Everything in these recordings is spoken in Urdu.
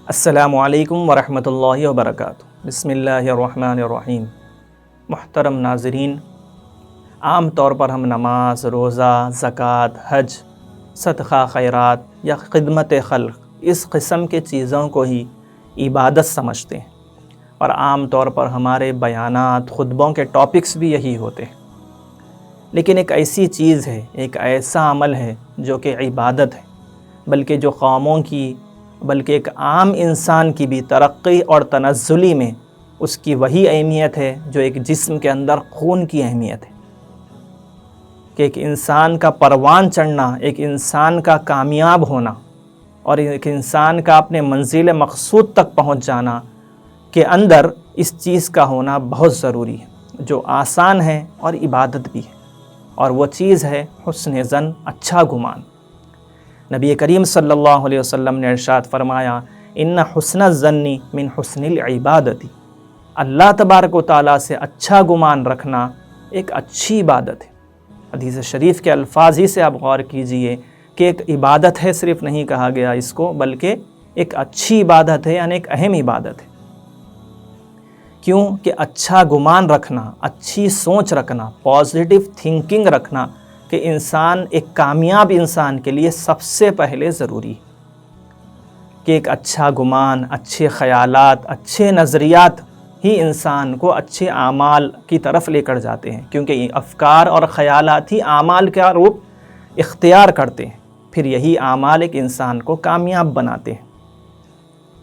السلام علیکم ورحمۃ اللہ وبرکاتہ۔ بسم اللہ الرحمن الرحیم۔ محترم ناظرین، عام طور پر ہم نماز، روزہ، زکوٰۃ، حج، صدقہ خیرات یا خدمت خلق اس قسم کے چیزوں کو ہی عبادت سمجھتے ہیں، اور عام طور پر ہمارے بیانات، خطبوں کے ٹاپکس بھی یہی ہوتے ہیں۔ لیکن ایک ایسی چیز ہے، ایک ایسا عمل ہے جو کہ عبادت ہے، بلکہ جو قوموں کی بلکہ ایک عام انسان کی بھی ترقی اور تنزلی میں اس کی وہی اہمیت ہے جو ایک جسم کے اندر خون کی اہمیت ہے، کہ ایک انسان کا پروان چڑھنا، ایک انسان کا کامیاب ہونا اور ایک انسان کا اپنے منزل مقصود تک پہنچ جانا کے اندر اس چیز کا ہونا بہت ضروری ہے، جو آسان ہے اور عبادت بھی ہے، اور وہ چیز ہے حسن ظن، اچھا گمان۔ نبی کریم صلی اللہ علیہ وسلم نے ارشاد فرمایا، ان حسن الظن من حسن العبادت، اللہ تبارک و تعالیٰ سے اچھا گمان رکھنا ایک اچھی عبادت ہے۔ حدیث شریف کے الفاظ ہی سے آپ غور کیجئے کہ ایک عبادت ہے، صرف نہیں کہا گیا اس کو، بلکہ ایک اچھی عبادت ہے، یعنی ایک اہم عبادت ہے۔ کیوں کہ اچھا گمان رکھنا، اچھی سوچ رکھنا، پازیٹیو تھنکنگ رکھنا کہ انسان ایک کامیاب انسان کے لیے سب سے پہلے ضروری ہے، کہ ایک اچھا گمان، اچھے خیالات، اچھے نظریات ہی انسان کو اچھے اعمال کی طرف لے کر جاتے ہیں، کیونکہ یہ افکار اور خیالات ہی اعمال کا روپ اختیار کرتے ہیں، پھر یہی اعمال ایک انسان کو کامیاب بناتے ہیں۔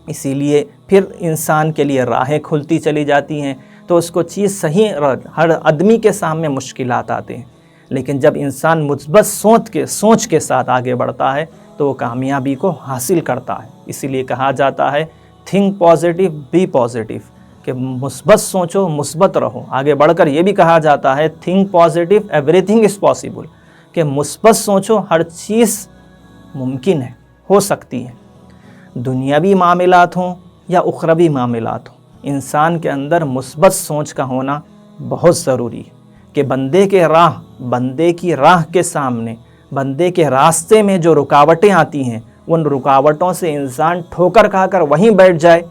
اسی لیے پھر انسان کے لیے راہیں کھلتی چلی جاتی ہیں، تو اس کو چیز صحیح، ہر آدمی کے سامنے مشکلات آتے ہیں، لیکن جب انسان مثبت سوچ کے ساتھ آگے بڑھتا ہے تو وہ کامیابی کو حاصل کرتا ہے۔ اسی لیے کہا جاتا ہے تھنک پازیٹیو، بی پازیٹیو، کہ مثبت سوچو، مثبت رہو۔ آگے بڑھ کر یہ بھی کہا جاتا ہے think positive, every thing is possible, کہ مثبت سوچو، ہر چیز ممکن ہے، ہو سکتی ہے، دنیاوی معاملات ہوں یا اخروی معاملات ہوں، انسان کے اندر مثبت سوچ کا ہونا بہت ضروری ہے، کہ بندے کی راہ کے سامنے، بندے کے راستے میں جو رکاوٹیں آتی ہیں، ان رکاوٹوں سے انسان ٹھوکر کھا کر وہیں بیٹھ جائے،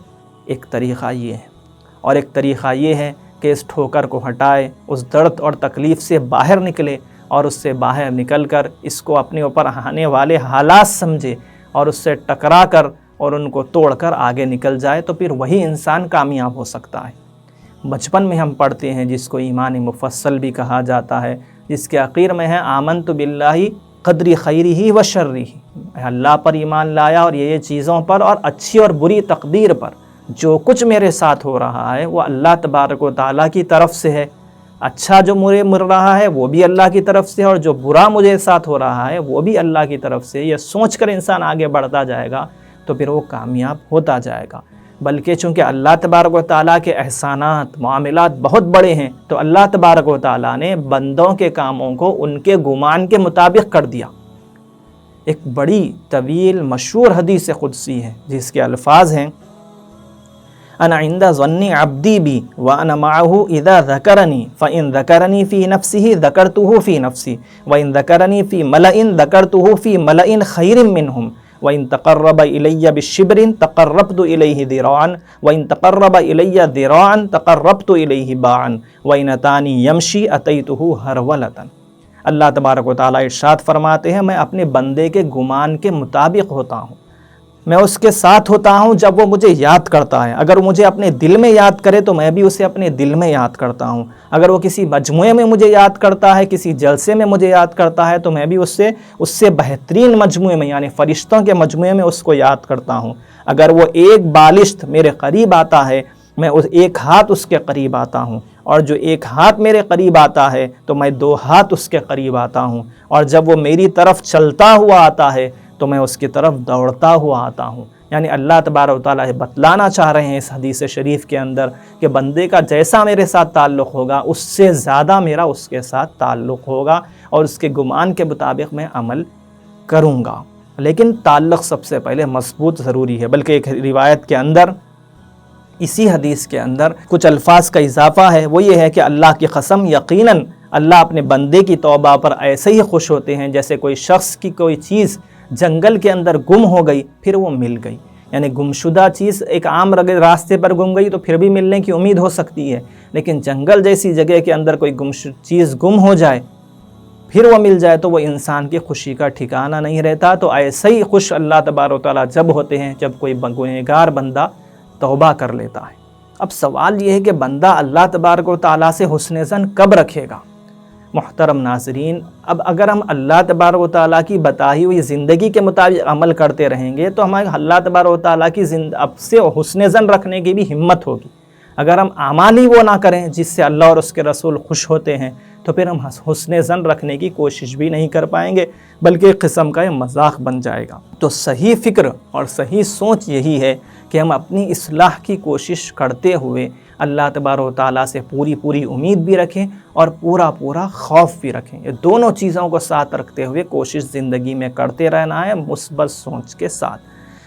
ایک طریقہ یہ ہے، اور ایک طریقہ یہ ہے کہ اس ٹھوکر کو ہٹائے، اس درد اور تکلیف سے باہر نکلے، اور اس سے باہر نکل کر اس کو اپنے اوپر آنے والے حالات سمجھے اور اس سے ٹکرا کر اور ان کو توڑ کر آگے نکل جائے، تو پھر وہی انسان کامیاب ہو سکتا ہے۔ بچپن میں ہم پڑھتے ہیں جس کو ایمان مفصل بھی کہا جاتا ہے، جس کے آخر میں ہے آمنت باللہ قدر خیرہ و شرہ، اللہ پر ایمان لایا اور یہ چیزوں پر، اور اچھی اور بری تقدیر پر، جو کچھ میرے ساتھ ہو رہا ہے وہ اللہ تبارک و تعالیٰ کی طرف سے ہے، اچھا جو مجھے مل رہا ہے وہ بھی اللہ کی طرف سے ہے، اور جو برا مجھے ساتھ ہو رہا ہے وہ بھی اللہ کی طرف سے۔ یہ سوچ کر انسان آگے بڑھتا جائے گا تو پھر وہ کامیاب ہوتا جائے گا۔ بلکہ چونکہ اللہ تبارک و تعالیٰ کے احسانات، معاملات بہت بڑے ہیں، تو اللہ تبارک و تعالیٰ نے بندوں کے کاموں کو ان کے گمان کے مطابق کر دیا۔ ایک بڑی طویل مشہور حدیث قدسی ہے جس کے الفاظ ہیں، انا عند ظن عبدی بی وانا معه اذا ذکرنی فان ذکرنی فی نفسه ذکرته فی نفسی وان ذکرنی فی ملأ ذکرته فی ملأ خیر منهم وَإِن تَقَرَّبَ إِلَيَّ بِالشِّبْرٍ تَقَرَّبْتُ إِلَيْهِ ذِرَاعًا وَإِن تَقَرَّبَ إِلَيَّ ذِرَاعًا تَقَرَّبْتُ إِلَيْهِ بَاعًا وَإِنْ أَتَانِي يَمْشِي أَتَيْتُهُ هَرْوَلَةً۔ اللہ تبارک و تعالیٰ ارشاد فرماتے ہیں، میں اپنے بندے کے گمان کے مطابق ہوتا ہوں، میں اس کے ساتھ ہوتا ہوں جب وہ مجھے یاد کرتا ہے۔ اگر مجھے اپنے دل میں یاد کرے تو میں بھی اسے اپنے دل میں یاد کرتا ہوں، اگر وہ کسی مجموعے میں مجھے یاد کرتا ہے، کسی جلسے میں مجھے یاد کرتا ہے، تو میں بھی اس سے بہترین مجموعے میں، یعنی فرشتوں کے مجموعے میں اس کو یاد کرتا ہوں۔ اگر وہ ایک بالشت میرے قریب آتا ہے، میں ایک ہاتھ اس کے قریب آتا ہوں، اور جو ایک ہاتھ میرے قریب آتا ہے تو میں 2 ہاتھ اس کے قریب آتا ہوں، اور جب وہ میری طرف چلتا ہوا آتا ہے تو میں اس کی طرف دوڑتا ہوا آتا ہوں۔ یعنی اللہ تبارک و تعالیٰ بتلانا چاہ رہے ہیں اس حدیث شریف کے اندر کہ بندے کا جیسا میرے ساتھ تعلق ہوگا، اس سے زیادہ میرا اس کے ساتھ تعلق ہوگا، اور اس کے گمان کے مطابق میں عمل کروں گا۔ لیکن تعلق سب سے پہلے مضبوط ضروری ہے۔ بلکہ ایک روایت کے اندر، اسی حدیث کے اندر کچھ الفاظ کا اضافہ ہے، وہ یہ ہے کہ اللہ کی قسم، یقیناً اللہ اپنے بندے کی توبہ پر ایسے ہی خوش ہوتے ہیں جیسے کوئی شخص کی کوئی چیز جنگل کے اندر گم ہو گئی، پھر وہ مل گئی، یعنی گمشدہ چیز ایک عام راستے پر گم گئی تو پھر بھی ملنے کی امید ہو سکتی ہے، لیکن جنگل جیسی جگہ کے اندر کوئی چیز گم ہو جائے پھر وہ مل جائے تو وہ انسان کی خوشی کا ٹھکانہ نہیں رہتا۔ تو ایسے ہی خوش اللہ تبارک و تعالیٰ جب ہوتے ہیں جب کوئی گنہگار بندہ توبہ کر لیتا ہے۔ اب سوال یہ ہے کہ بندہ اللہ تبارک و تعالیٰ سے حسن ظن کب رکھے گا؟ محترم ناظرین، اب اگر ہم اللہ تبارک و تعالیٰ کی بتائی ہوئی زندگی کے مطابق عمل کرتے رہیں گے تو ہمیں اللہ تبارک و تعالیٰ کی اب سے حسن ظن رکھنے کی بھی ہمت ہوگی۔ اگر ہم اعمال ہی وہ نہ کریں جس سے اللہ اور اس کے رسول خوش ہوتے ہیں تو پھر ہم حسن ظن رکھنے کی کوشش بھی نہیں کر پائیں گے، بلکہ ایک قسم کا یہ مذاق بن جائے گا۔ تو صحیح فکر اور صحیح سوچ یہی ہے کہ ہم اپنی اصلاح کی کوشش کرتے ہوئے اللہ تبارک و تعالیٰ سے پوری امید بھی رکھیں اور پورا خوف بھی رکھیں۔ یہ دونوں چیزوں کو ساتھ رکھتے ہوئے کوشش زندگی میں کرتے رہنا ہے، مثبت سوچ کے ساتھ۔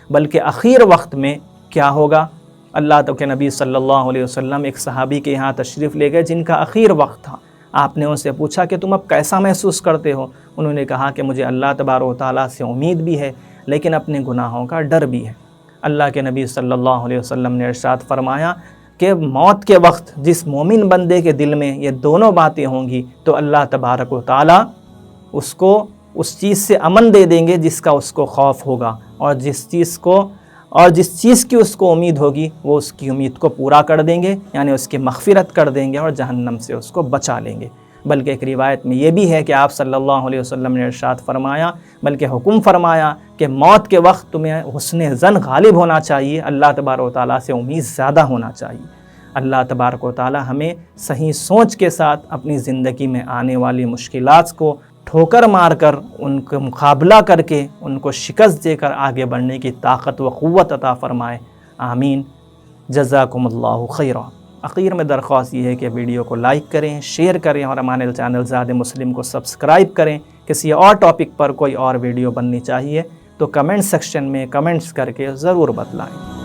بلکہ اخیر وقت میں کیا ہوگا؟ اللہ تعالیٰ کے نبی صلی اللہ علیہ وسلم ایک صحابی کے یہاں تشریف لے گئے جن کا اخیر وقت تھا۔ آپ نے ان سے پوچھا کہ تم اب کیسا محسوس کرتے ہو؟ انہوں نے کہا کہ مجھے اللہ تبارک و تعالیٰ سے امید بھی ہے لیکن اپنے گناہوں کا ڈر بھی ہے۔ اللہ کے نبی صلی اللہ علیہ وسلم نے ارشاد فرمایا کہ موت کے وقت جس مومن بندے کے دل میں یہ دونوں باتیں ہوں گی تو اللہ تبارک و تعالیٰ اس کو اس چیز سے امن دے دیں گے جس کا اس کو خوف ہوگا، اور جس چیز کی اس کو امید ہوگی وہ اس کی امید کو پورا کر دیں گے، یعنی اس کی مغفرت کر دیں گے اور جہنم سے اس کو بچا لیں گے۔ بلکہ ایک روایت میں یہ بھی ہے کہ آپ صلی اللہ علیہ وسلم نے ارشاد فرمایا، بلکہ حکم فرمایا کہ موت کے وقت تمہیں حسن ظن غالب ہونا چاہیے، اللہ تبارک و تعالیٰ سے امید زیادہ ہونا چاہیے۔ اللہ تبارک و تعالیٰ ہمیں صحیح سوچ کے ساتھ اپنی زندگی میں آنے والی مشکلات کو ٹھوکر مار کر ان کا مقابلہ کر کے ان کو شکست دے کر آگے بڑھنے کی طاقت و قوت عطا فرمائے، آمین۔ جزاکم اللہ خیرا۔ اخیر میں درخواست یہ ہے کہ ویڈیو کو لائک کریں، شیئر کریں اور ہمارے چینل زاد مسلم کو سبسکرائب کریں۔ کسی اور ٹاپک پر کوئی اور ویڈیو بننی چاہیے تو کمنٹ سیکشن میں کمنٹس کر کے ضرور بتلائیں۔